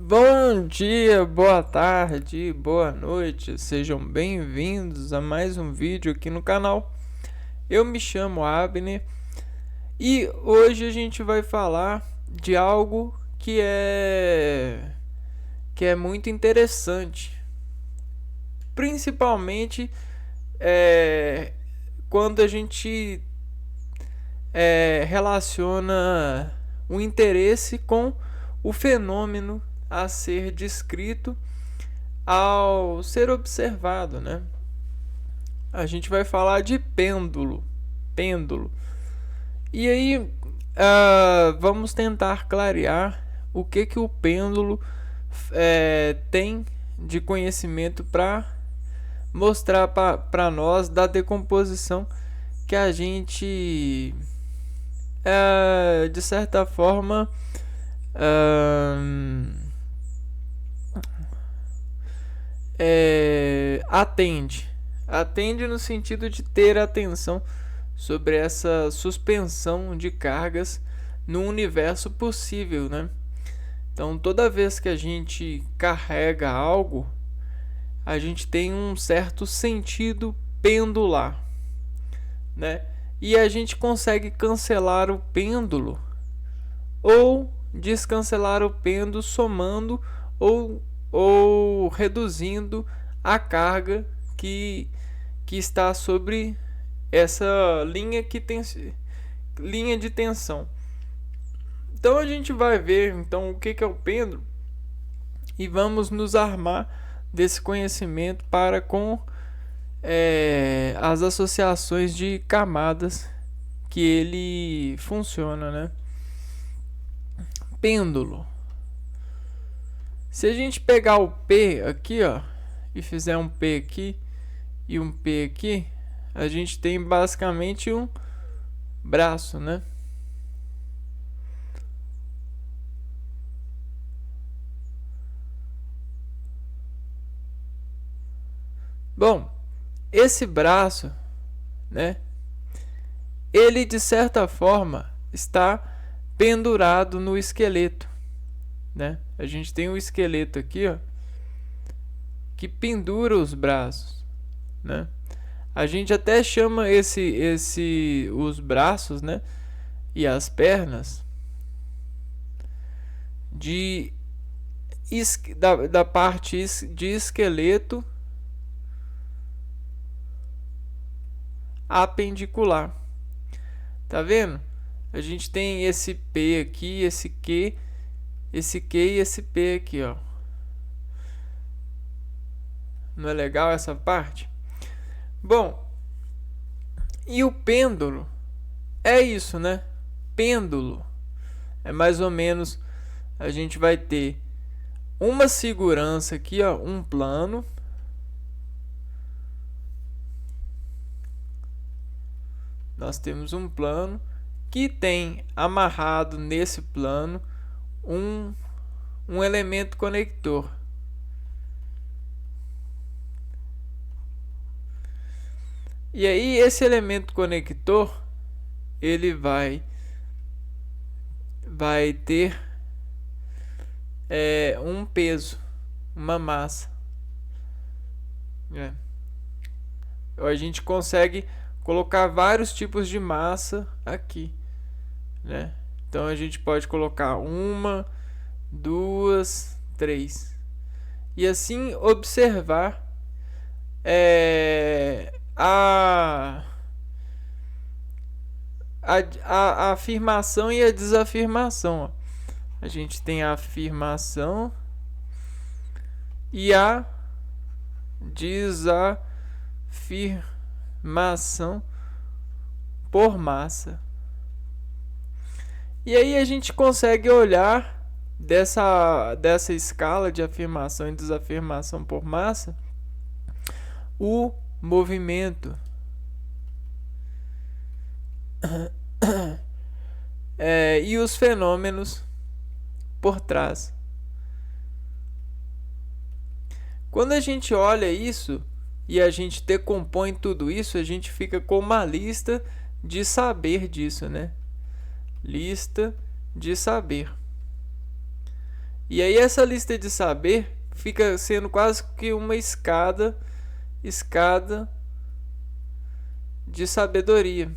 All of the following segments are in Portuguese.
Bom dia, boa tarde, boa noite, sejam bem-vindos a mais um vídeo aqui no canal. Eu me chamo Abner e hoje a gente vai falar de algo que é muito interessante, principalmente quando a gente relaciona o interesse com o fenômeno a ser descrito ao ser observado, né? A gente vai falar de pêndulo. E aí, vamos tentar clarear o que o pêndulo tem de conhecimento para mostrar para nós da decomposição que a gente, de certa forma, atende no sentido de ter atenção sobre essa suspensão de cargas no universo possível, né? Então, toda vez que a gente carrega algo, a gente tem um certo sentido pendular, né? E a gente consegue cancelar o pêndulo ou descancelar o pêndulo somando ou reduzindo a carga que está sobre essa linha de tensão. Então a gente vai ver então o que é o pêndulo e vamos nos armar desse conhecimento para com as associações de camadas que ele funciona, né? Pêndulo. Se a gente pegar o P aqui, ó, e fizer um P aqui e um P aqui, a gente tem basicamente um braço, né? Bom, esse braço, né? Ele de certa forma está pendurado no esqueleto, né? A gente tem um esqueleto aqui, ó, que pendura os braços, né? A gente até chama os braços, né, e as pernas da parte de esqueleto apendicular. Tá vendo? A gente tem esse P aqui, esse Q e esse P aqui, ó. Não é legal essa parte? Bom, e o pêndulo é isso, né? Pêndulo é mais ou menos, a gente vai ter uma segurança aqui, ó, um plano. Nós temos um plano que tem amarrado nesse plano um elemento conector. E aí esse elemento conector ele vai ter um peso, uma massa. A gente consegue colocar vários tipos de massa aqui, né? Então a gente pode colocar uma, duas, três e assim observar a afirmação e a desafirmação. A gente tem a afirmação e a desafirmação por massa. E aí a gente consegue olhar dessa escala de afirmação e desafirmação por massa o movimento e os fenômenos por trás. Quando a gente olha isso e a gente decompõe tudo isso, a gente fica com uma lista de saber disso, né? Lista de saber. E aí essa lista de saber fica sendo quase que uma escada de sabedoria,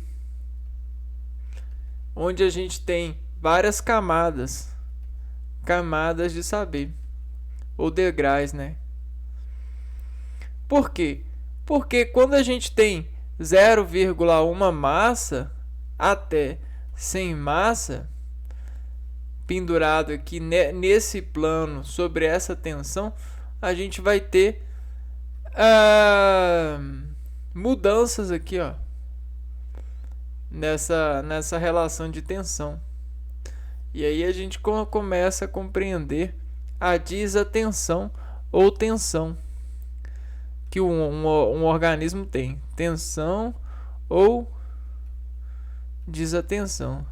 onde a gente tem várias camadas de saber, ou degraus, né? Por quê? Porque quando a gente tem 0,1 massa até 100 massa pendurado aqui nesse plano sobre essa tensão, a gente vai ter mudanças aqui, ó, nessa relação de tensão. E aí a gente começa a compreender a desatensão ou tensão que um organismo tem. Tensão ou desatenção.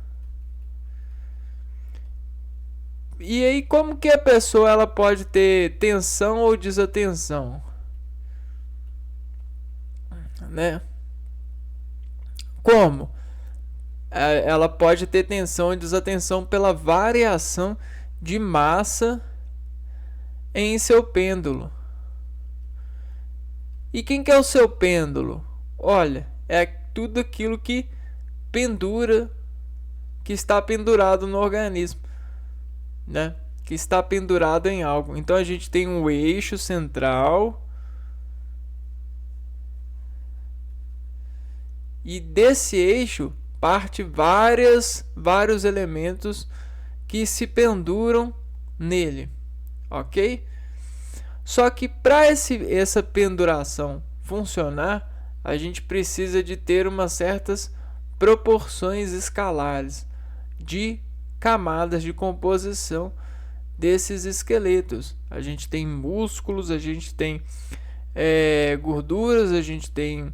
E aí como que a pessoa ela pode ter tensão ou desatenção? Né? Como? Ela pode ter tensão e desatenção pela variação de massa em seu pêndulo. E quem que é o seu pêndulo? Olha, é tudo aquilo que pendura, que está pendurado no organismo, né? Que está pendurado em algo. Então a gente tem um eixo central, e desse eixo parte vários elementos que se penduram nele, ok? Só que para essa penduração funcionar, a gente precisa de ter umas certas proporções escalares de camadas de composição desses esqueletos. A gente tem músculos, a gente tem gorduras, a gente tem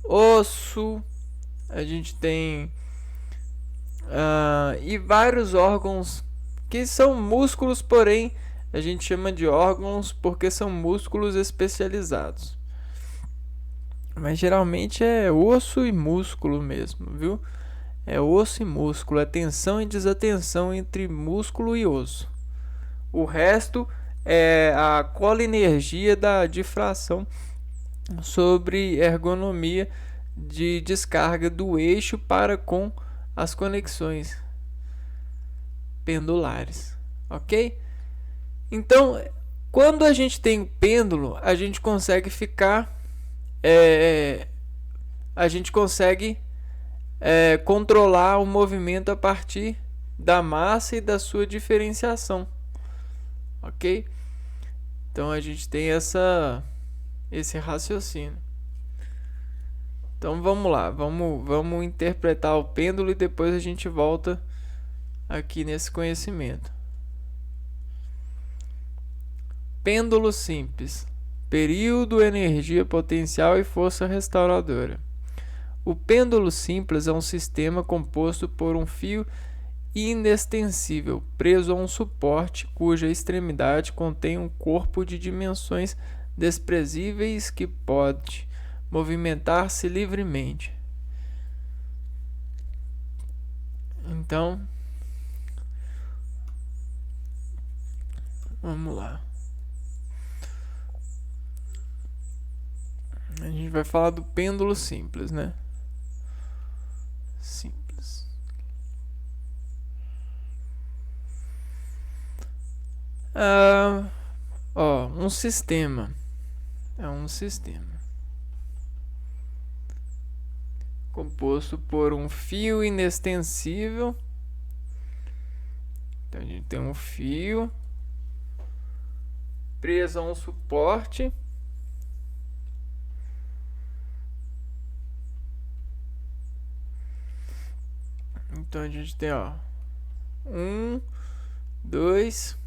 osso, a gente tem e vários órgãos que são músculos, porém a gente chama de órgãos porque são músculos especializados. Mas geralmente é osso e músculo mesmo, viu? É osso e músculo, é tensão e desatenção entre músculo e osso. O resto é a colinergia da difração sobre ergonomia de descarga do eixo para com as conexões pendulares, ok? Então, quando a gente tem o pêndulo, a gente consegue ficar a gente consegue controlar o movimento a partir da massa e da sua diferenciação, ok? Então a gente tem esse raciocínio. Então vamos lá, vamos interpretar o pêndulo e depois a gente volta aqui nesse conhecimento. Pêndulo simples: período, energia potencial e força restauradora. O pêndulo simples é um sistema composto por um fio inextensível preso a um suporte cuja extremidade contém um corpo de dimensões desprezíveis que pode movimentar-se livremente. Então, vamos lá. A gente vai falar do pêndulo simples, né? Simples. Um sistema. É um sistema composto por um fio inextensível. Então a gente tem um fio preso a um suporte Então a gente tem, ó, 1, 2,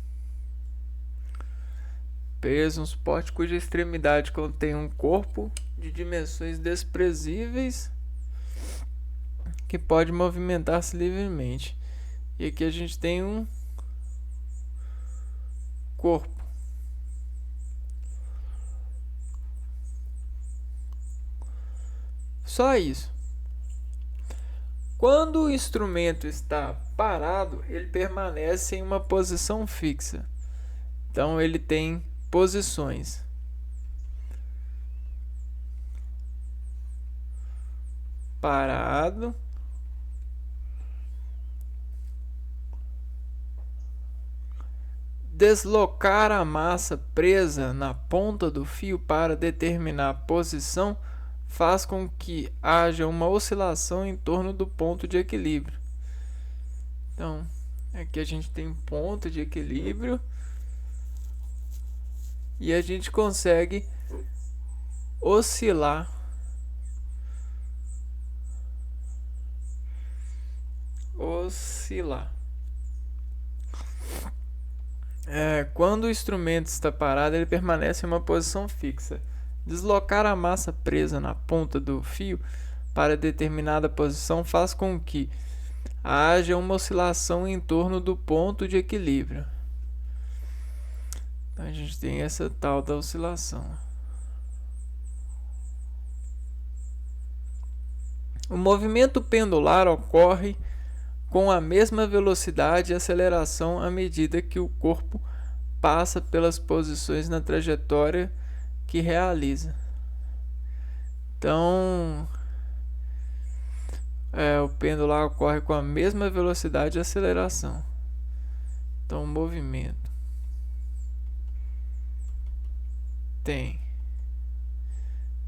peso, um suporte cuja extremidade contém um corpo de dimensões desprezíveis que pode movimentar-se livremente. E aqui a gente tem um corpo. Só isso. Quando o instrumento está parado, ele permanece em uma posição fixa. Então ele tem posições. Parado. Deslocar a massa presa na ponta do fio para determinar a posição faz com que haja uma oscilação em torno do ponto de equilíbrio. Então, aqui a gente tem ponto de equilíbrio e a gente consegue oscilar quando o instrumento está parado, ele permanece em uma posição fixa. Deslocar a massa presa na ponta do fio para determinada posição faz com que haja uma oscilação em torno do ponto de equilíbrio. Então a gente tem essa tal da oscilação. O movimento pendular ocorre com a mesma velocidade e aceleração à medida que o corpo passa pelas posições na trajetória que realiza. Então, o pendular ocorre com a mesma velocidade e aceleração. Então, o movimento tem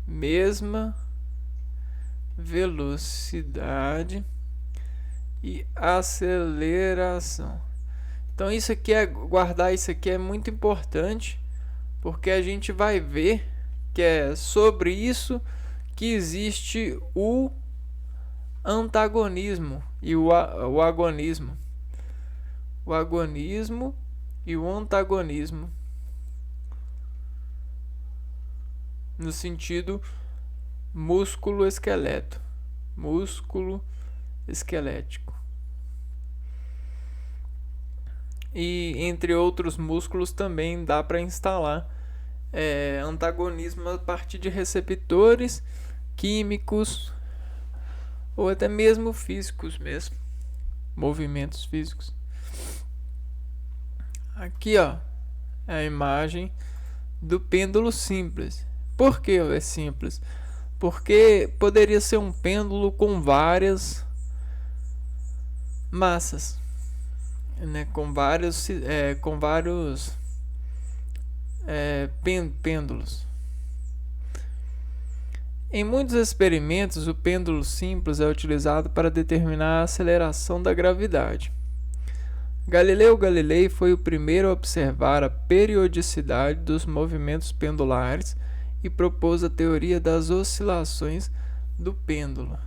mesma velocidade e aceleração. Então guardar isso aqui é muito importante, porque a gente vai ver que é sobre isso que existe o antagonismo e o agonismo. O agonismo e o antagonismo, no sentido músculo-esqueleto, músculo-esquelético. E entre outros músculos também dá para instalar antagonismo a partir de receptores químicos ou até mesmo físicos mesmo, movimentos físicos. Aqui é a imagem do pêndulo simples. Por que é simples? Porque poderia ser um pêndulo com várias massas, né? com vários pêndulos. Em muitos experimentos, o pêndulo simples é utilizado para determinar a aceleração da gravidade. Galileu Galilei foi o primeiro a observar a periodicidade dos movimentos pendulares e propôs a teoria das oscilações do pêndulo.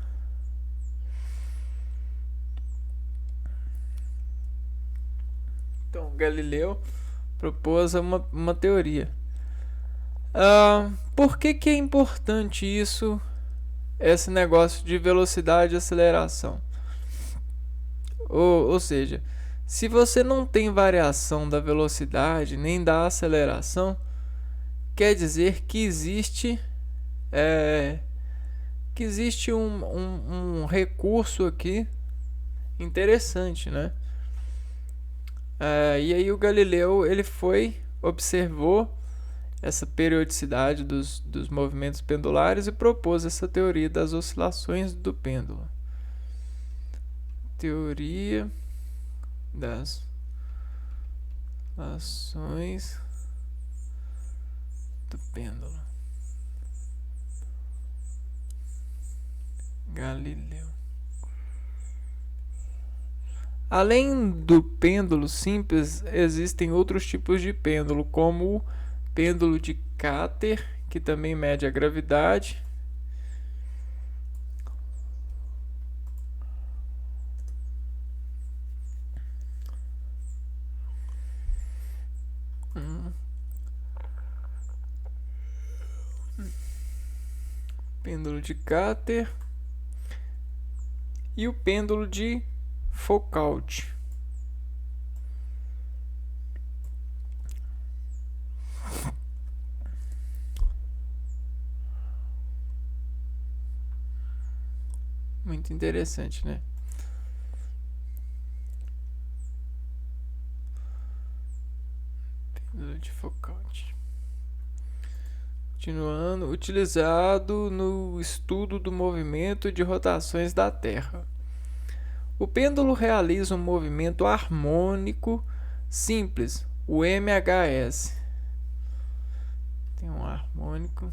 Então, Galileu propôs uma teoria. Por que é importante esse negócio de velocidade e aceleração? Ou seja, se você não tem variação da velocidade nem da aceleração, quer dizer que existe um recurso aqui interessante, né? E aí o Galileu observou essa periodicidade dos movimentos pendulares e propôs essa teoria das oscilações do pêndulo. Teoria das oscilações do pêndulo. Galileu. Além do pêndulo simples, existem outros tipos de pêndulo, como o pêndulo de Cáter, que também mede a gravidade. Pêndulo de Cáter e o pêndulo de Foucault. Muito interessante, né? Pêndulo de Foucault. Continuando, utilizado no estudo do movimento de rotações da Terra. O pêndulo realiza um movimento harmônico simples, o MHS. Tem um harmônico.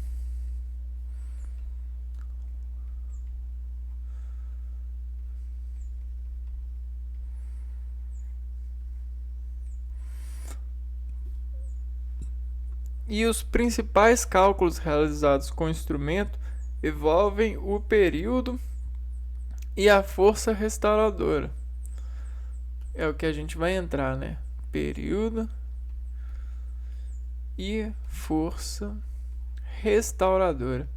E os principais cálculos realizados com o instrumento envolvem o período e a força restauradora. É o que a gente vai entrar, né? Período e força restauradora.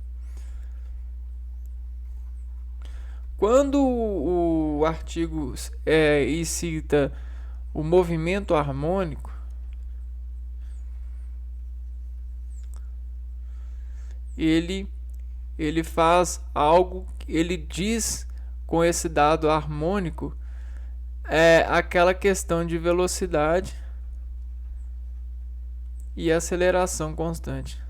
Quando o artigo cita o movimento harmônico, ele faz algo, ele diz com esse dado harmônico aquela questão de velocidade e aceleração constante.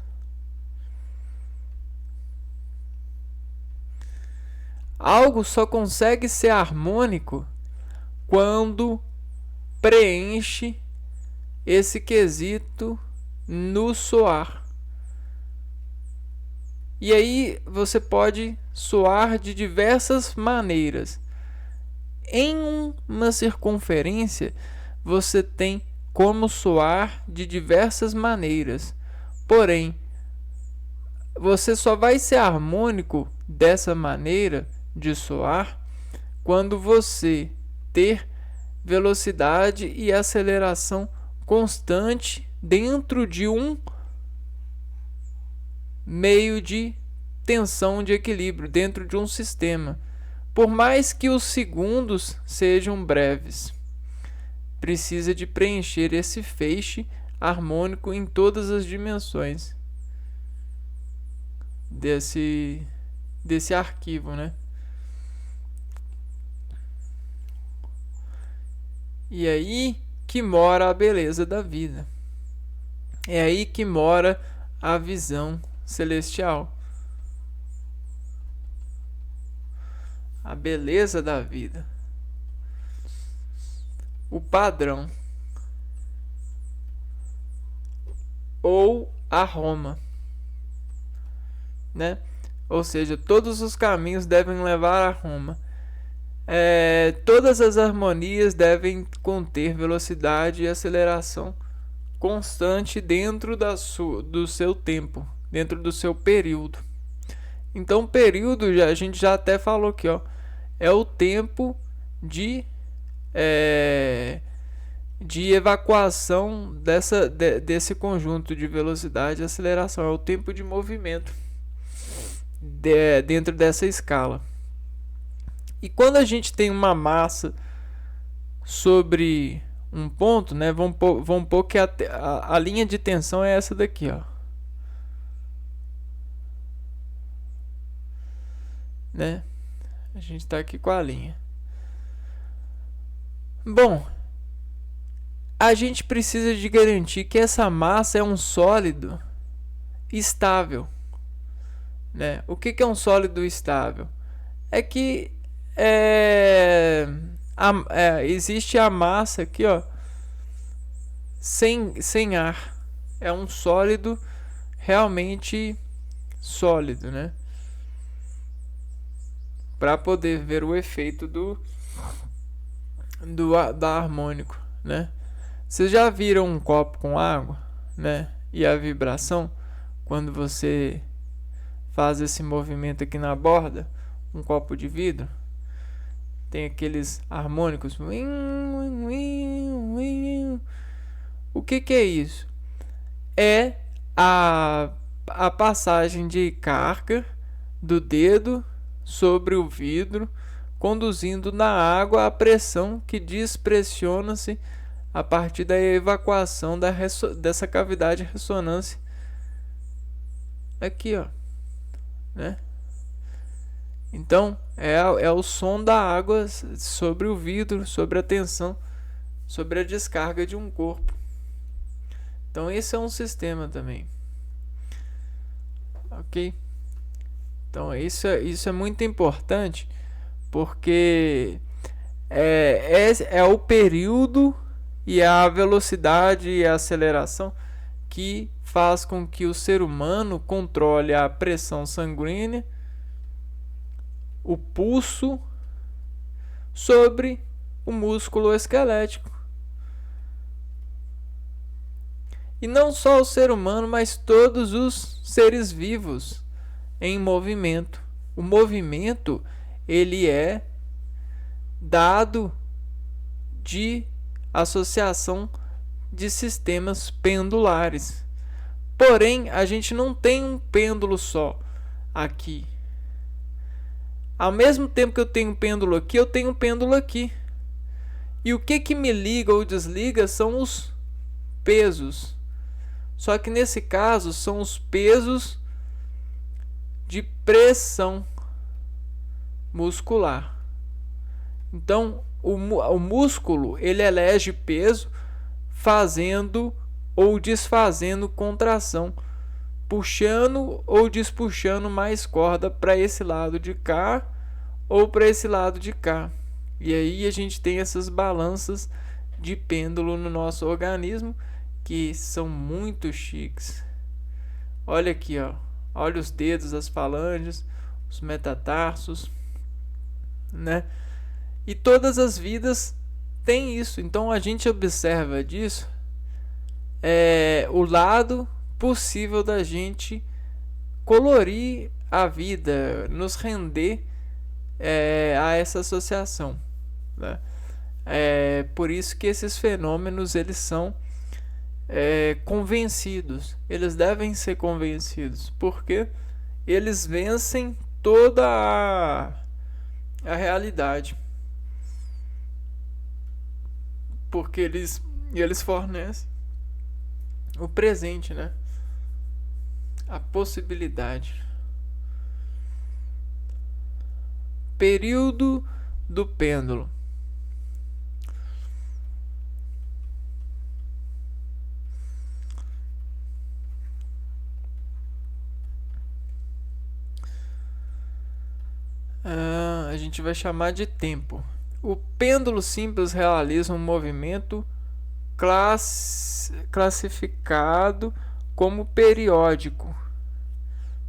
Algo só consegue ser harmônico quando preenche esse quesito no soar. E aí você pode soar de diversas maneiras. Em uma circunferência, você tem como soar de diversas maneiras. Porém, você só vai ser harmônico dessa maneira de soar quando você ter velocidade e aceleração constante dentro de um meio de tensão de equilíbrio, dentro de um sistema. Por mais que os segundos sejam breves, precisa de preencher esse feixe harmônico em todas as dimensões desse arquivo, né? E aí que mora a beleza da vida. É aí que mora a visão celestial. A beleza da vida. O padrão. Ou a Roma, né? Ou seja, todos os caminhos devem levar a Roma. Todas as harmonias devem conter velocidade e aceleração constante dentro do seu tempo, dentro do seu período. Então, período, a gente já até falou aqui, ó, é o tempo de evacuação desse conjunto de velocidade e aceleração. É o tempo de movimento dentro dessa escala. E quando a gente tem uma massa sobre um ponto, né, vamos pôr que a linha de tensão é essa daqui, ó. Né? A gente está aqui com a linha. Bom, a gente precisa de garantir que essa massa é um sólido estável, né? O que é um sólido estável? É que existe a massa aqui, ó, sem ar. É um sólido realmente sólido, né? Para poder ver o efeito da harmônico, né? Vocês já viram um copo com água, né? E a vibração quando você faz esse movimento aqui na borda, um copo de vidro, tem aqueles harmônicos. O que é isso? É a passagem de carga do dedo sobre o vidro, conduzindo na água a pressão que despressiona-se a partir da evacuação dessa cavidade de ressonância aqui, ó, né? Então, é o som da água sobre o vidro, sobre a tensão, sobre a descarga de um corpo. Então, esse é um sistema também. Ok? Então, isso é muito importante, porque é o período e a velocidade e a aceleração que faz com que o ser humano controle a pressão sanguínea, o pulso, sobre o músculo esquelético. E não só o ser humano, mas todos os seres vivos em movimento. O movimento, ele é dado de associação de sistemas pendulares. Porém, a gente não tem um pêndulo só aqui. Ao mesmo tempo que eu tenho um pêndulo aqui, eu tenho um pêndulo aqui. E o que me liga ou desliga são os pesos. Só que nesse caso são os pesos de pressão muscular. Então, o músculo, ele elege peso fazendo ou desfazendo contração, puxando ou despuxando mais corda para esse lado de cá ou para esse lado de cá. E aí a gente tem essas balanças de pêndulo no nosso organismo que são muito chiques. Olha aqui, ó. Olha os dedos, as falanges, os metatarsos, né? E todas as vidas têm isso. Então a gente observa disso o lado possível da gente colorir a vida, nos render a essa associação, né? Por isso que esses fenômenos eles são convencidos, eles devem ser convencidos, porque eles vencem toda a realidade, porque eles fornecem o presente, né? A possibilidade. Período do pêndulo. A gente vai chamar de tempo. O pêndulo simples realiza um movimento classificado como periódico,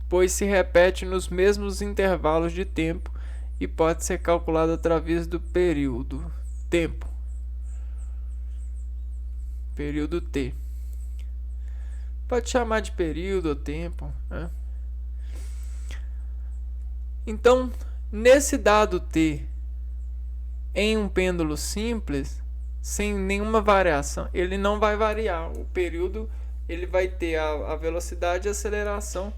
pois se repete nos mesmos intervalos de tempo e pode ser calculado através do período tempo, período T. Pode chamar de período ou tempo, né? Então, nesse dado T, em um pêndulo simples, sem nenhuma variação, ele não vai variar. O período ele vai ter a velocidade e a aceleração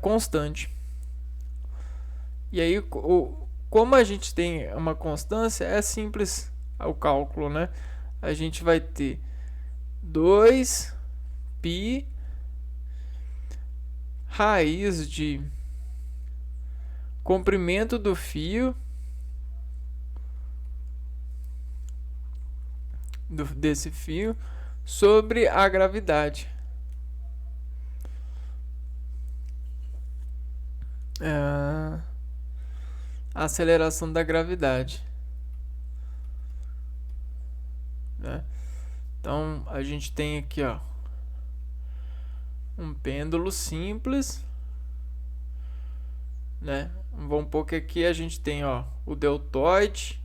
constante. E aí, como a gente tem uma constância, é simples o cálculo, né? A gente vai ter 2π raiz de comprimento do fio desse fio sobre a gravidade. A aceleração da gravidade, né? Então a gente tem aqui, ó, um pêndulo simples, né? Vamos pôr que aqui a gente tem, ó, o deltoide,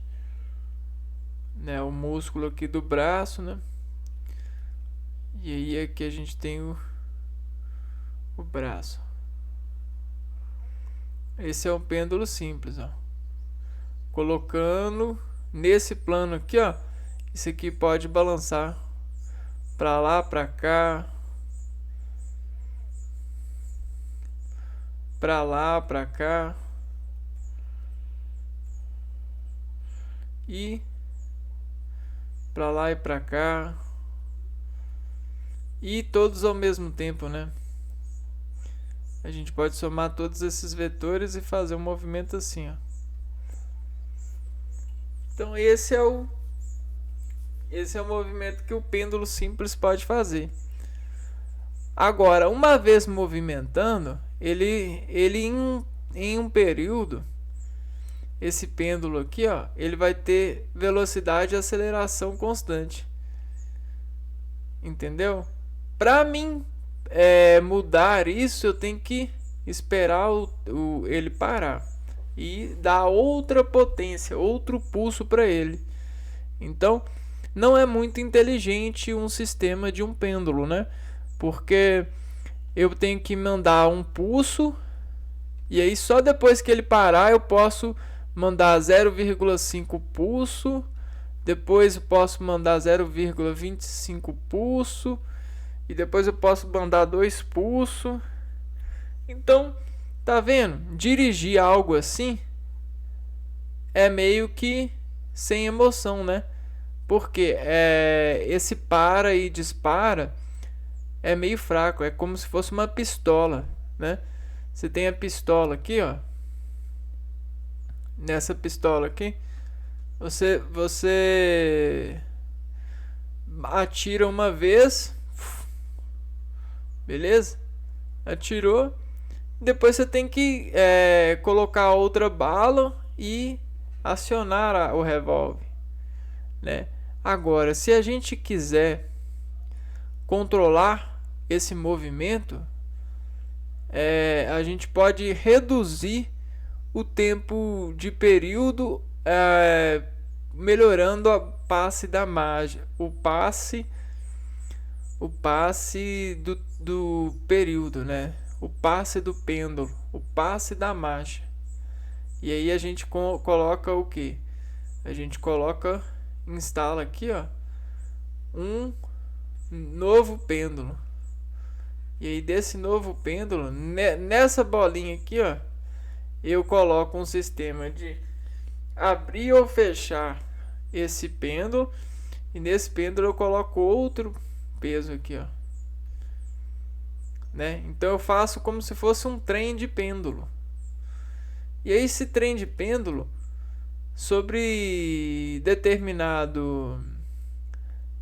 né? O músculo aqui do braço, né? E aí aqui a gente tem o braço. Esse é um pêndulo simples, ó. Colocando nesse plano aqui, ó, isso aqui pode balançar para lá, para cá, para lá, para cá, e para lá e para cá, e todos ao mesmo tempo, né? A gente pode somar todos esses vetores e fazer um movimento assim, ó. Então esse é o movimento que o pêndulo simples pode fazer. Agora, uma vez movimentando, ele em um período, esse pêndulo aqui, ó, ele vai ter velocidade e aceleração constante. Entendeu? Para mim mudar isso, eu tenho que esperar ele parar e dar outra potência, outro pulso para ele. Então, não é muito inteligente um sistema de um pêndulo, né? Porque eu tenho que mandar um pulso e aí só depois que ele parar eu posso mandar 0,5 pulso, depois eu posso mandar 0,25 pulso e depois eu posso mandar 2 pulsos. Então, tá vendo? Dirigir algo assim é meio que sem emoção, né? Porque esse para e dispara é meio fraco, é como se fosse uma pistola, né? Você tem a pistola aqui, ó. Nessa pistola aqui, você atira uma vez, beleza? Atirou, depois você tem que colocar outra bala e acionar o revólver, né? Agora, se a gente quiser controlar esse movimento, a gente pode reduzir o tempo de período, melhorando a passe da magia, o passe do período, né? O passe do pêndulo, o passe da marcha. E aí a gente coloca o que? A gente instala aqui, ó, um novo pêndulo. E aí desse novo pêndulo, nessa bolinha aqui, ó, eu coloco um sistema de abrir ou fechar esse pêndulo. E nesse pêndulo eu coloco outro peso aqui, ó, né? Então eu faço como se fosse um trem de pêndulo. E aí esse trem de pêndulo, sobre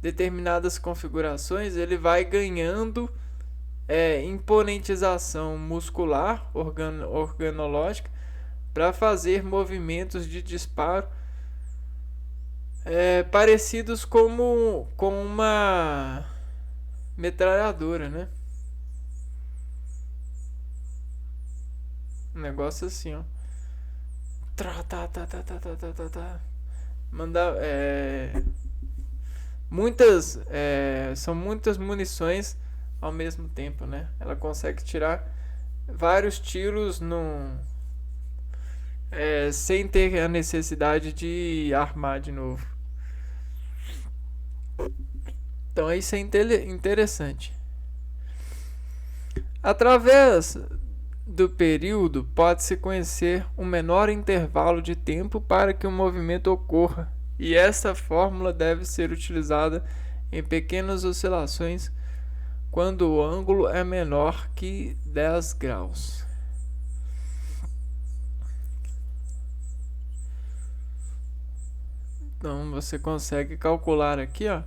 determinadas configurações, ele vai ganhando imponentização muscular, organológica, para fazer movimentos de disparo parecidos com uma metralhadora, né? Um negócio assim, ó. Mandar são muitas munições ao mesmo tempo, né? Ela consegue tirar vários tiros sem ter a necessidade de armar de novo. Então isso é interessante. Através do período, pode-se conhecer um menor intervalo de tempo para que o movimento ocorra, e essa fórmula deve ser utilizada em pequenas oscilações quando o ângulo é menor que 10 graus. Então você consegue calcular aqui, ó,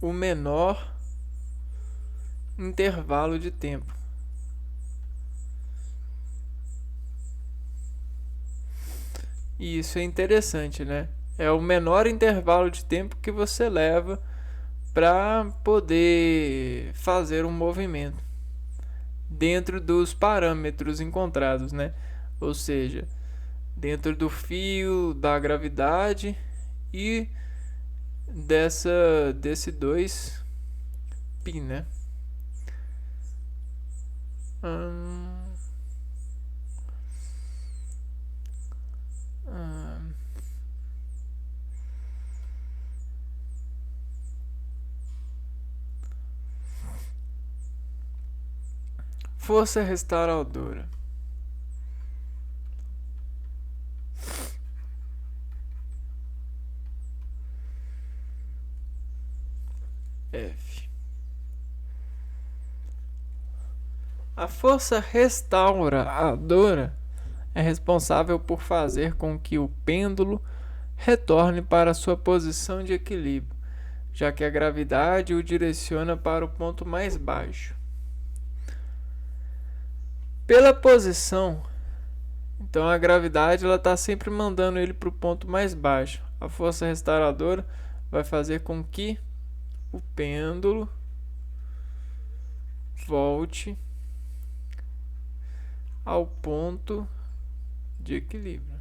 o menor intervalo de tempo. E isso é interessante, né? É o menor intervalo de tempo que você leva para poder fazer um movimento dentro dos parâmetros encontrados, né? Ou seja, dentro do fio da gravidade e desse 2π, né? Força restauradora. F. A força restauradora é responsável por fazer com que o pêndulo retorne para sua posição de equilíbrio, já que a gravidade o direciona para o ponto mais baixo. Pela posição, então a gravidade está sempre mandando ele para o ponto mais baixo. A força restauradora vai fazer com que o pêndulo volte ao ponto de equilíbrio.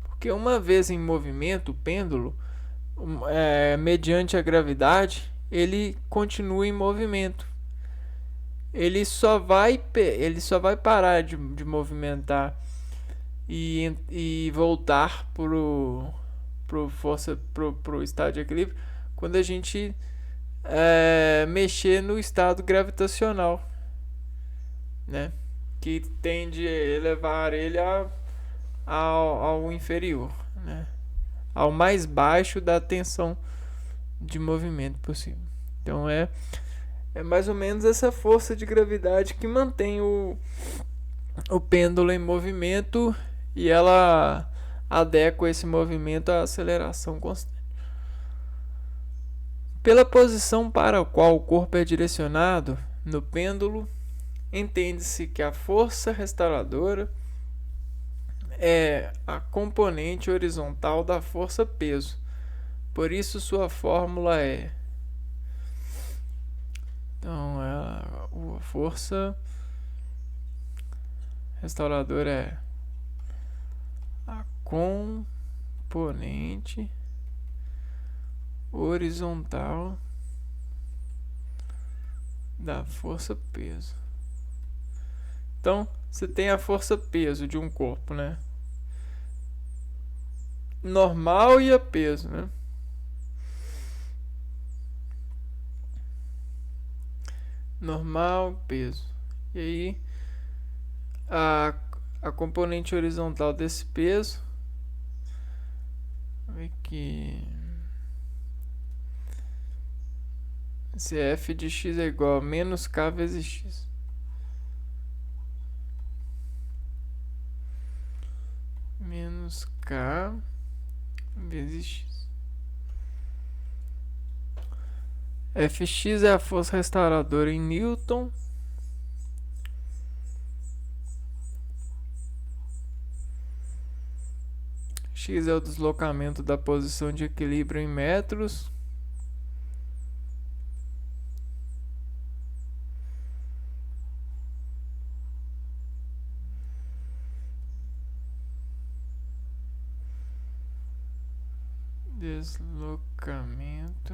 Porque uma vez em movimento, o pêndulo, mediante a gravidade, ele continua em movimento. Ele só vai parar de movimentar e voltar pro estado de equilíbrio quando a gente mexer no estado gravitacional, né? Que tende a elevar ele ao inferior, né? Ao mais baixo da tensão de movimento possível. Então é mais ou menos essa força de gravidade que mantém o pêndulo em movimento e ela adequa esse movimento à aceleração constante. Pela posição para a qual o corpo é direcionado no pêndulo, entende-se que a força restauradora é a componente horizontal da força peso. Por isso sua fórmula é a força restauradora é a componente horizontal da força peso. Então, você tem a força peso de um corpo, né? Normal e a peso, né? Normal, peso. E aí, a componente horizontal desse peso, aqui, se f de x é igual a menos k vezes x. Menos k vezes x. Fx é a força restauradora em Newton. X é o deslocamento da posição de equilíbrio em metros. Deslocamento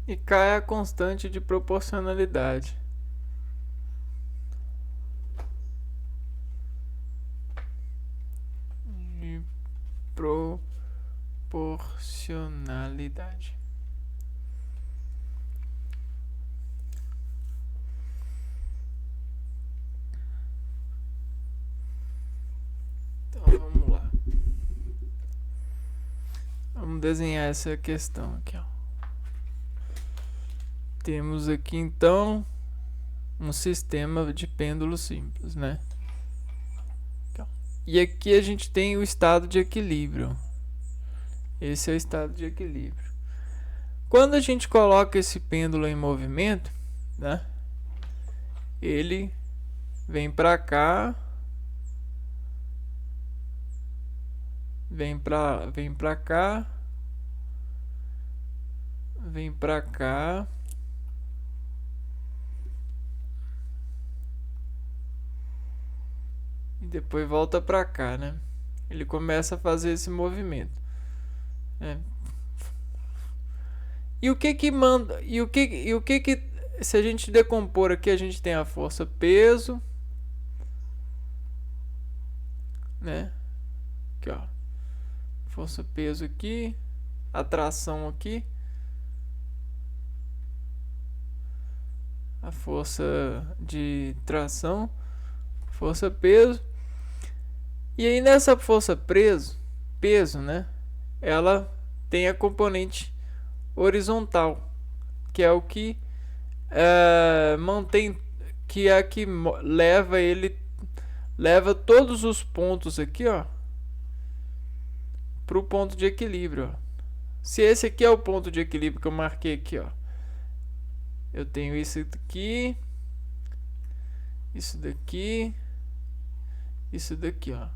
e K é a constante de proporcionalidade. Proporcionalidade. Então vamos lá. Vamos desenhar essa questão aqui, ó. Temos aqui então um sistema de pêndulo simples, né? E aqui a gente tem o estado de equilíbrio. Esse é o estado de equilíbrio. Quando a gente coloca esse pêndulo em movimento, né? Ele vem para cá, vem para cá, vem para cá. E depois volta para cá, né? Ele começa a fazer esse movimento. E o que manda? E o que se a gente decompor aqui, a gente tem a força peso, né? Aqui, ó. força peso aqui, atração aqui, a força de tração, força peso. E aí nessa força peso, né? Ela tem a componente horizontal, que é o que mantém, que é a que leva todos os pontos aqui, ó, para o ponto de equilíbrio, ó. Se esse aqui é o ponto de equilíbrio que eu marquei aqui, ó, eu tenho isso daqui, isso daqui, isso daqui, ó.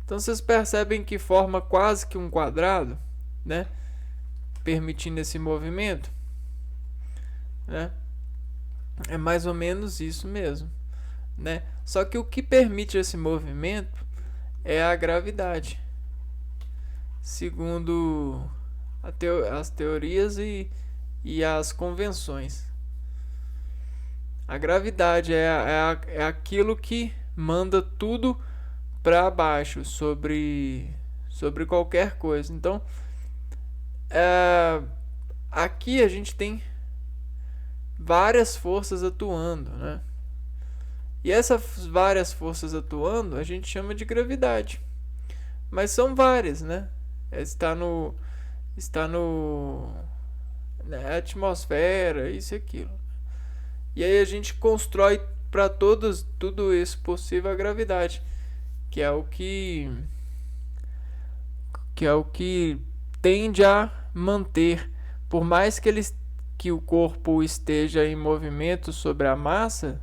Então vocês percebem que forma quase que um quadrado, né? Permitindo esse movimento, né? É mais ou menos isso mesmo, né? Só que o que permite esse movimento é a gravidade, segundo as teorias e as convenções. A gravidade é aquilo que manda tudo para baixo sobre qualquer coisa. Então, aqui a gente tem várias forças atuando, né? E essas várias forças atuando a gente chama de gravidade. Mas são várias, né? Está na atmosfera, isso e aquilo. E aí a gente constrói para tudo isso possível a gravidade, que é o que tende a manter, por mais que o corpo esteja em movimento sobre a massa,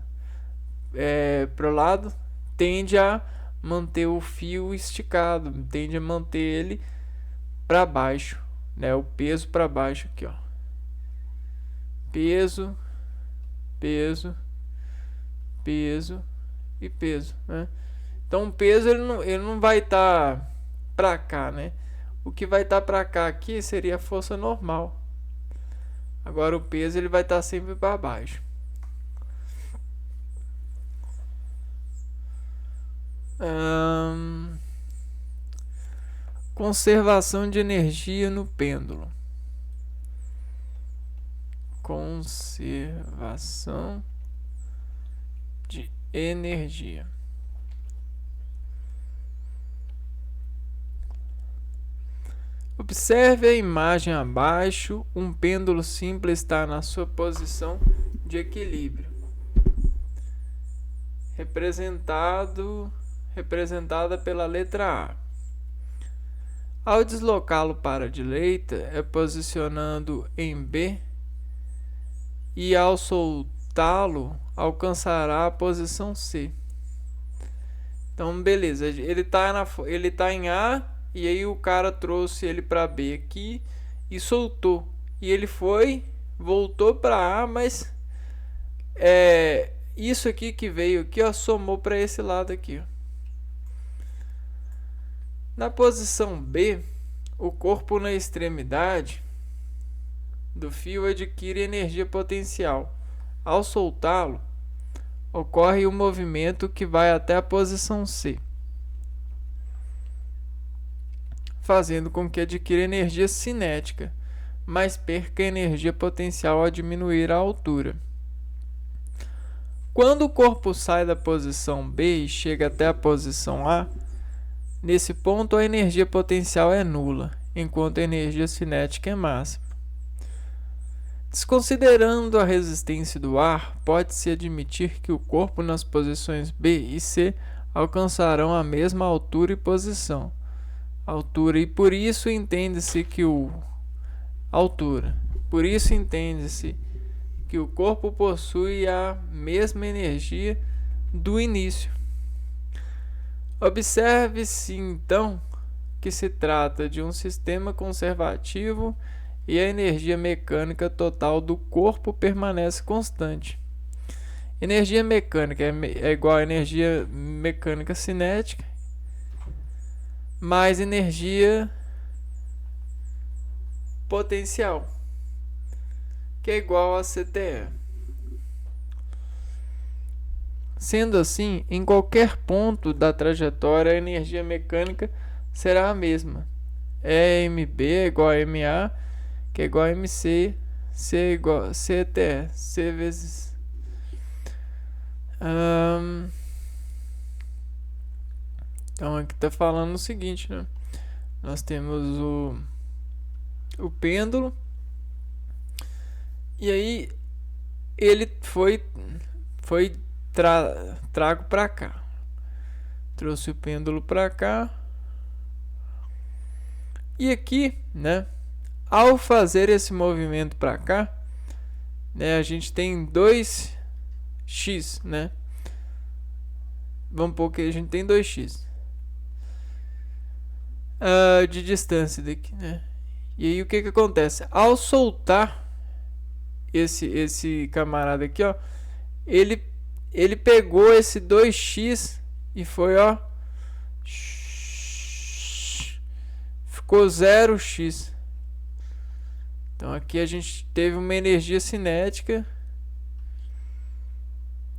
para o lado, tende a manter o fio esticado, tende a manter ele para baixo, né? O peso para baixo aqui, ó. Peso, peso, peso e peso, né? Então o peso ele não vai estar para cá, né? O que vai estar para cá aqui seria a força normal. Agora o peso ele vai estar sempre para baixo. Conservação de energia no pêndulo. Conservação de energia. Observe a imagem abaixo. Um pêndulo simples está na sua posição de equilíbrio, representada pela letra A. Ao deslocá-lo para a direita, é posicionando em B, e ao soltá-lo, alcançará a posição C. Então, beleza, ele tá em A, e aí o cara trouxe ele para B aqui e soltou. E ele voltou para A, mas isso aqui que veio aqui, ó, somou para esse lado aqui, ó. Na posição B, o corpo na extremidade do fio adquire energia potencial. Ao soltá-lo, ocorre um movimento que vai até a posição C, fazendo com que adquira energia cinética, mas perca energia potencial ao diminuir a altura. Quando o corpo sai da posição B e chega até a posição A, nesse ponto a energia potencial é nula, enquanto a energia cinética é máxima. Desconsiderando a resistência do ar, pode-se admitir que o corpo nas posições B e C alcançarão a mesma altura e posição. Altura, e por isso entende-se que o corpo possui a mesma energia do início. Observe-se então que se trata de um sistema conservativo e a energia mecânica total do corpo permanece constante. Energia mecânica é igual a energia mecânica cinética mais energia potencial, que é igual a CTE. Sendo assim, em qualquer ponto da trajetória, a energia mecânica será a mesma, EMB é igual a MA, que é igual a MC, C é igual a CTE, C vezes... Então aqui tá falando o seguinte, né? Nós temos o pêndulo, e aí ele foi trago para cá. Trouxe o pêndulo para cá. E aqui, né, ao fazer esse movimento para cá, né, a gente tem 2x, né? Vamos pôr que a gente tem 2x de distância daqui, né? E aí o que acontece? Ao soltar esse camarada aqui, ó, ele pegou esse 2x e foi, ó, ficou 0x. Então aqui a gente teve uma energia cinética,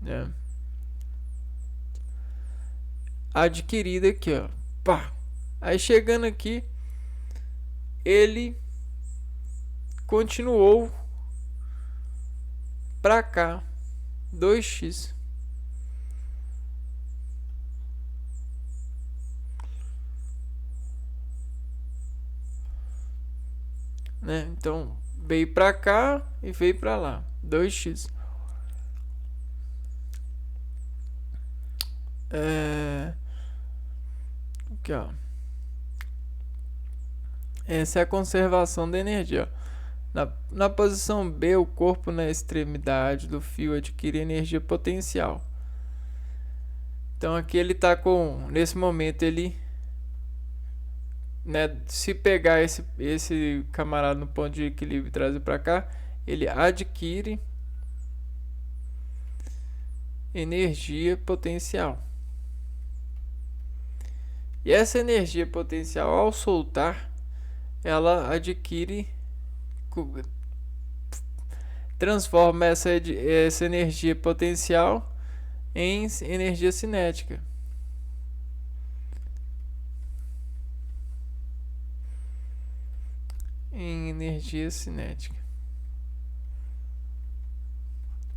né, adquirida aqui, ó. Pá. Aí chegando aqui, ele continuou pra cá, 2x. Né? Então veio pra cá e veio pra lá, 2x. Aqui, ó. Essa é a conservação da energia, ó. Na posição B, o corpo na extremidade do fio adquire energia potencial. Então aqui ele está com, nesse momento ele, né, se pegar esse camarada no ponto de equilíbrio e trazer para cá, ele adquire energia potencial. E essa energia potencial, ao soltar, ela adquire, transforma essa energia potencial em energia cinética. Em energia cinética.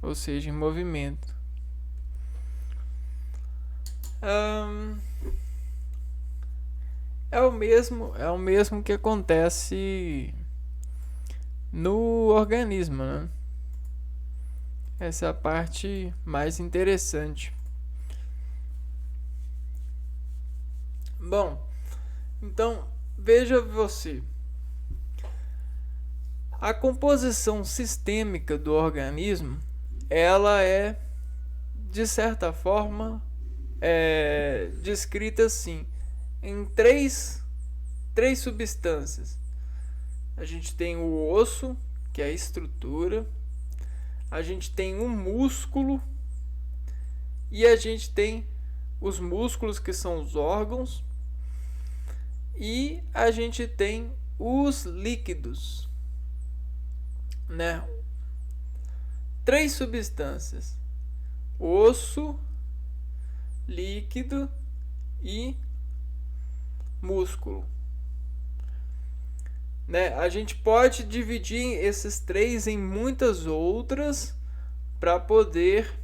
Ou seja, em movimento. É o mesmo que acontece no organismo, né? Essa é a parte mais interessante. Bom, então veja você. A composição sistêmica do organismo, ela é, de certa forma, descrita assim, em três substâncias. A gente tem o osso, que é a estrutura, a gente tem o músculo e a gente tem os músculos, que são os órgãos, e a gente tem os líquidos, né? 3 substâncias: osso, líquido e músculo, né? A gente pode dividir esses 3 em muitas outras para poder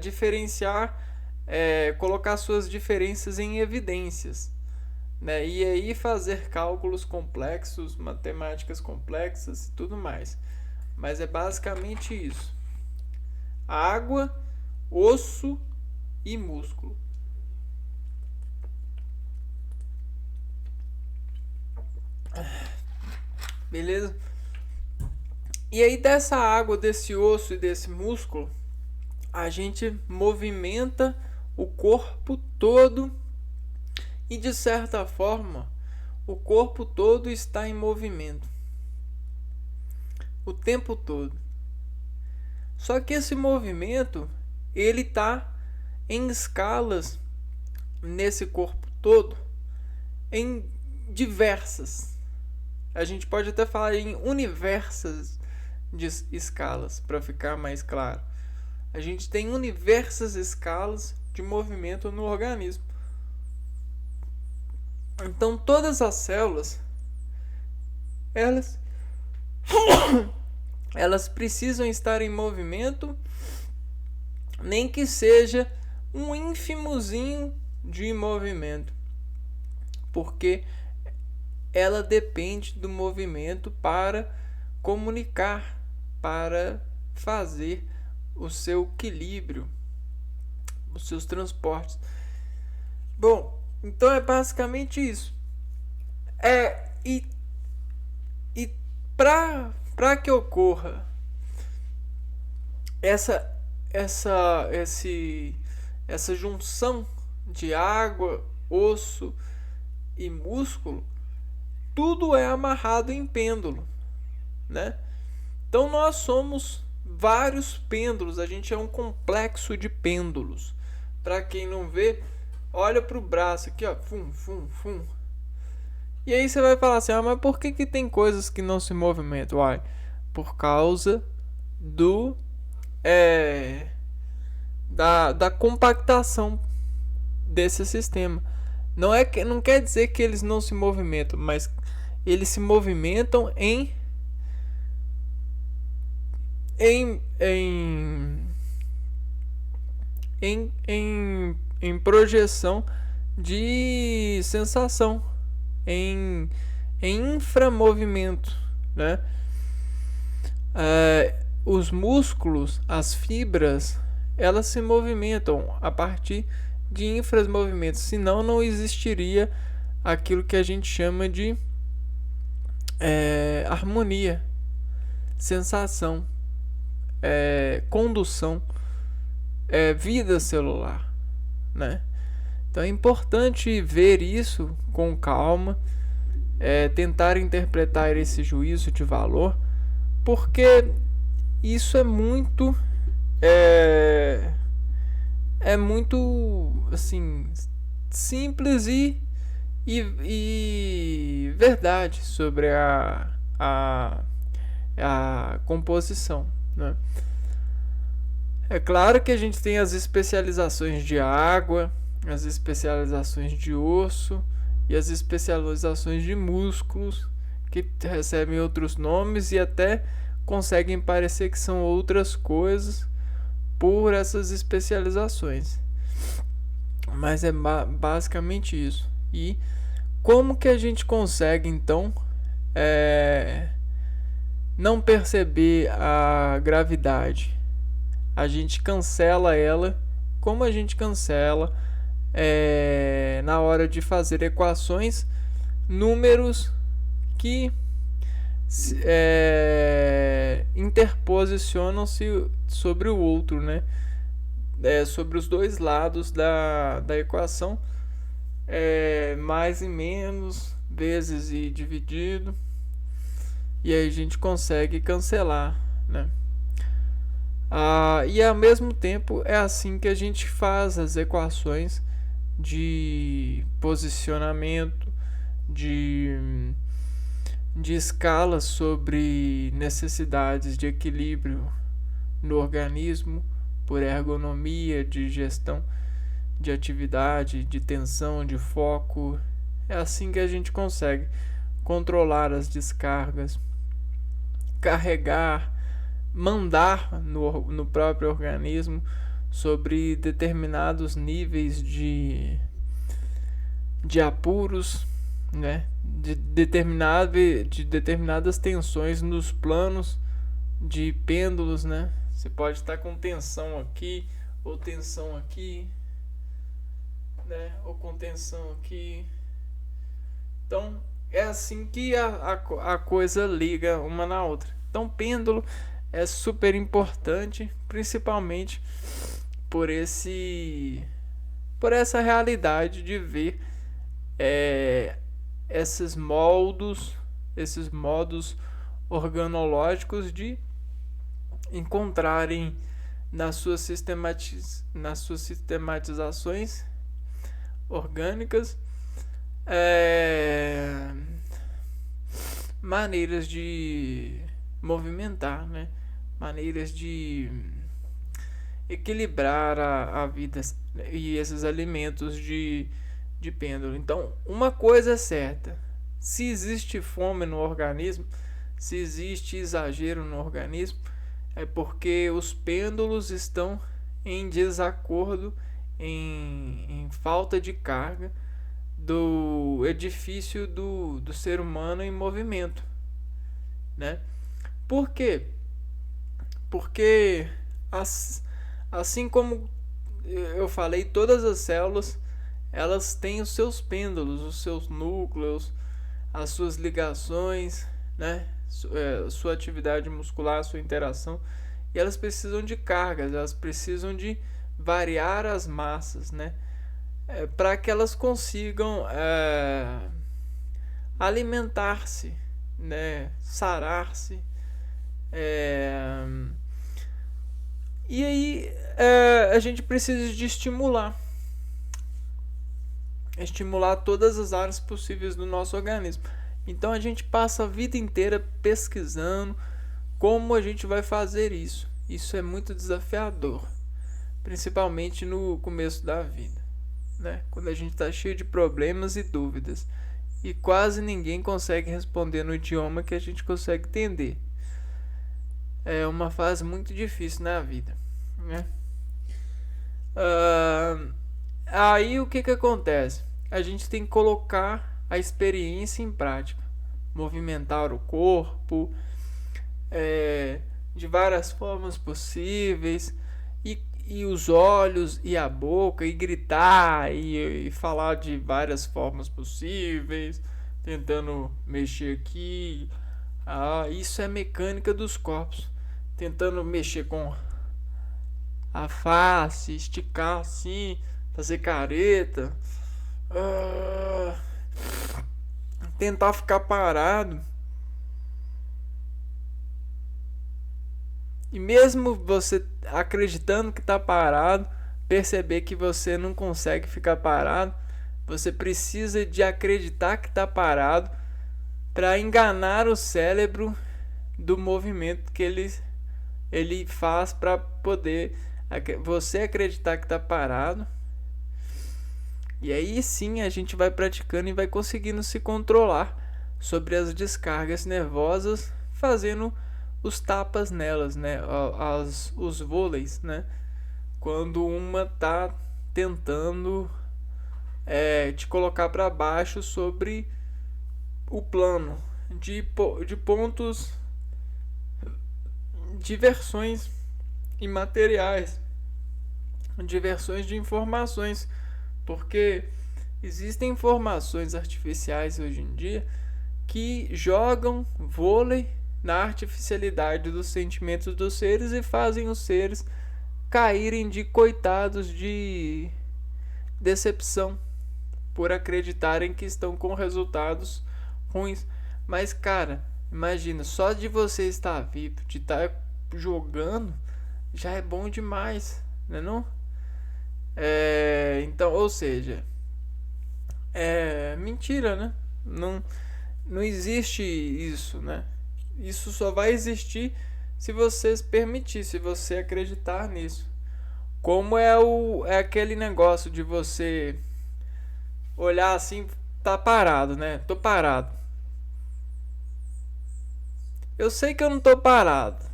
diferenciar, colocar suas diferenças em evidências, né? E aí fazer cálculos complexos, matemáticas complexas e tudo mais. Mas é basicamente isso: água, osso e músculo. Beleza? E aí dessa água, desse osso e desse músculo, a gente movimenta o corpo todo e, de certa forma, o corpo todo está em movimento o tempo todo. Só que esse movimento, ele está em escalas nesse corpo todo, em diversas. A gente pode até falar em universas de escalas, para ficar mais claro. A gente tem universas escalas de movimento no organismo. Então todas as células, elas elas precisam estar em movimento, nem que seja um ínfimozinho de movimento, porque ela depende do movimento para comunicar, para fazer o seu equilíbrio, os seus transportes. Bom, então é basicamente isso. E para que ocorra essa essa junção de água, osso e músculo, tudo é amarrado em pêndulo, né? Então nós somos vários pêndulos, a gente é um complexo de pêndulos. Para quem não vê, olha pro braço aqui, ó, fum, fum, fum. E aí você vai falar assim: "Ah, mas por que tem coisas que não se movimentam?" Uai, por causa do da compactação desse sistema. Não quer dizer que eles não se movimentam, mas eles se movimentam em em em projeção de sensação, em inframovimento, né? Os músculos, as fibras, elas se movimentam a partir de inframovimentos, senão não existiria aquilo que a gente chama de harmonia, sensação, condução, vida celular, né? Então é importante ver isso com calma, tentar interpretar esse juízo de valor, porque isso é muito assim simples e verdade sobre a composição, né? É claro que a gente tem as especializações de água, as especializações de osso e as especializações de músculos, que recebem outros nomes e até conseguem parecer que são outras coisas por essas especializações. Mas é basicamente isso. E como que a gente consegue então não perceber a gravidade? A gente cancela ela, como a gente cancela na hora de fazer equações, números que interposicionam-se sobre o outro, né? Sobre os dois lados da equação, mais e menos, vezes e dividido, e aí a gente consegue cancelar, né? E ao mesmo tempo é assim que a gente faz as equações de posicionamento, de escalas sobre necessidades de equilíbrio no organismo, por ergonomia, de gestão de atividade, de tensão, de foco. É assim que a gente consegue controlar as descargas, carregar, mandar no próprio organismo sobre determinados níveis de apuros, né? de determinadas tensões nos planos de pêndulos, né? Você pode estar com tensão aqui, ou tensão aqui, né? Ou com tensão aqui. Então é assim que a coisa liga uma na outra. Então pêndulo é super importante, principalmente por essa realidade de ver esses modos organológicos de encontrarem nas suas sistematizações orgânicas maneiras de movimentar, né? Maneiras de equilibrar a vida e esses alimentos de de pêndulo. Então, uma coisa é certa: se existe fome no organismo, se existe exagero no organismo, é porque os pêndulos estão em desacordo, em falta de carga do edifício do ser humano em movimento, né? Por quê? Porque assim como eu falei, todas as células elas têm os seus pêndulos, os seus núcleos, as suas ligações, né? Sua atividade muscular, sua interação, e elas precisam de cargas, elas precisam de variar as massas, né? Para que elas consigam alimentar-se, né? Sarar-se. E aí a gente precisa de estimular todas as áreas possíveis do nosso organismo. Então a gente passa a vida inteira pesquisando como a gente vai fazer isso. Isso é muito desafiador, principalmente no começo da vida, né? Quando a gente está cheio de problemas e dúvidas e quase ninguém consegue responder no idioma que a gente consegue entender. É uma fase muito difícil na vida, né? Aí o que acontece? A gente tem que colocar a experiência em prática, movimentar o corpo de várias formas possíveis, e os olhos e a boca, e gritar e falar de várias formas possíveis, tentando mexer aqui. Isso é mecânica dos corpos, tentando mexer com a face, esticar assim, fazer careta, tentar ficar parado. E mesmo você acreditando que está parado, perceber que você não consegue ficar parado, você precisa de acreditar que está parado para enganar o cérebro do movimento que ele faz, para poder você acreditar que está parado. E aí sim a gente vai praticando e vai conseguindo se controlar sobre as descargas nervosas, fazendo os tapas nelas, né? Os vôleis, né? Quando uma tá tentando te colocar para baixo sobre o plano de pontos, diversões imateriais, diversões de informações, porque existem informações artificiais hoje em dia que jogam vôlei na artificialidade dos sentimentos dos seres e fazem os seres caírem de coitados de decepção por acreditarem que estão com resultados ruins. Mas cara, imagina, só de você estar vivo, de estar jogando, já é bom demais, né não? Então, ou seja, mentira, né? Não existe isso, né? Isso só vai existir se você permitir, se você acreditar nisso. Como é aquele negócio de você olhar assim, tá parado, né? Tô parado. Eu sei que eu não tô parado,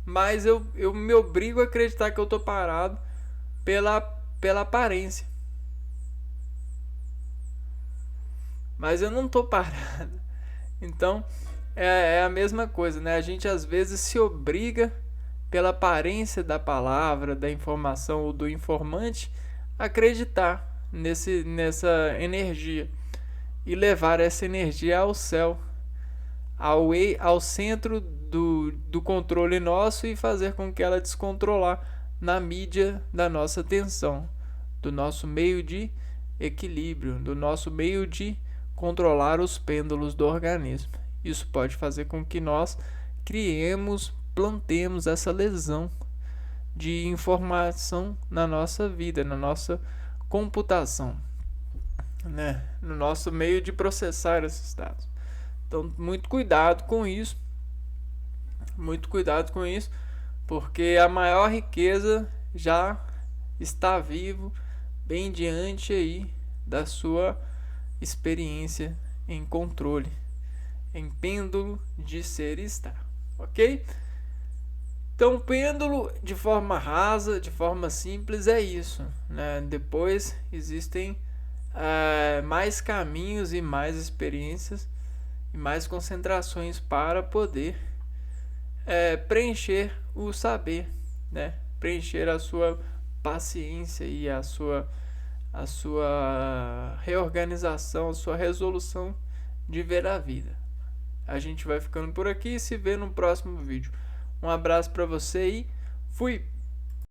mas eu me obrigo a acreditar que eu tô parado pela aparência. Mas eu não tô parado. Então, é a mesma coisa, né? A gente às vezes se obriga, pela aparência da palavra, da informação ou do informante, a acreditar nessa energia e levar essa energia ao céu, ao centro do controle nosso, e fazer com que ela descontrolar na mídia da nossa atenção, do nosso meio de equilíbrio, do nosso meio de controlar os pêndulos do organismo. Isso pode fazer com que nós plantemos essa lesão de informação na nossa vida, na nossa computação, né? No nosso meio de processar esses dados. Então, muito cuidado com isso, porque a maior riqueza já está vivo, bem diante aí da sua experiência em controle, em pêndulo de ser e estar, ok? Então, pêndulo de forma rasa, de forma simples, é isso, né? Depois existem mais caminhos e mais experiências e mais concentrações para poder preencher o saber, né? Preencher a sua paciência e a sua reorganização, a sua resolução de ver a vida. A gente vai ficando por aqui e se vê no próximo vídeo. Um abraço para você e fui!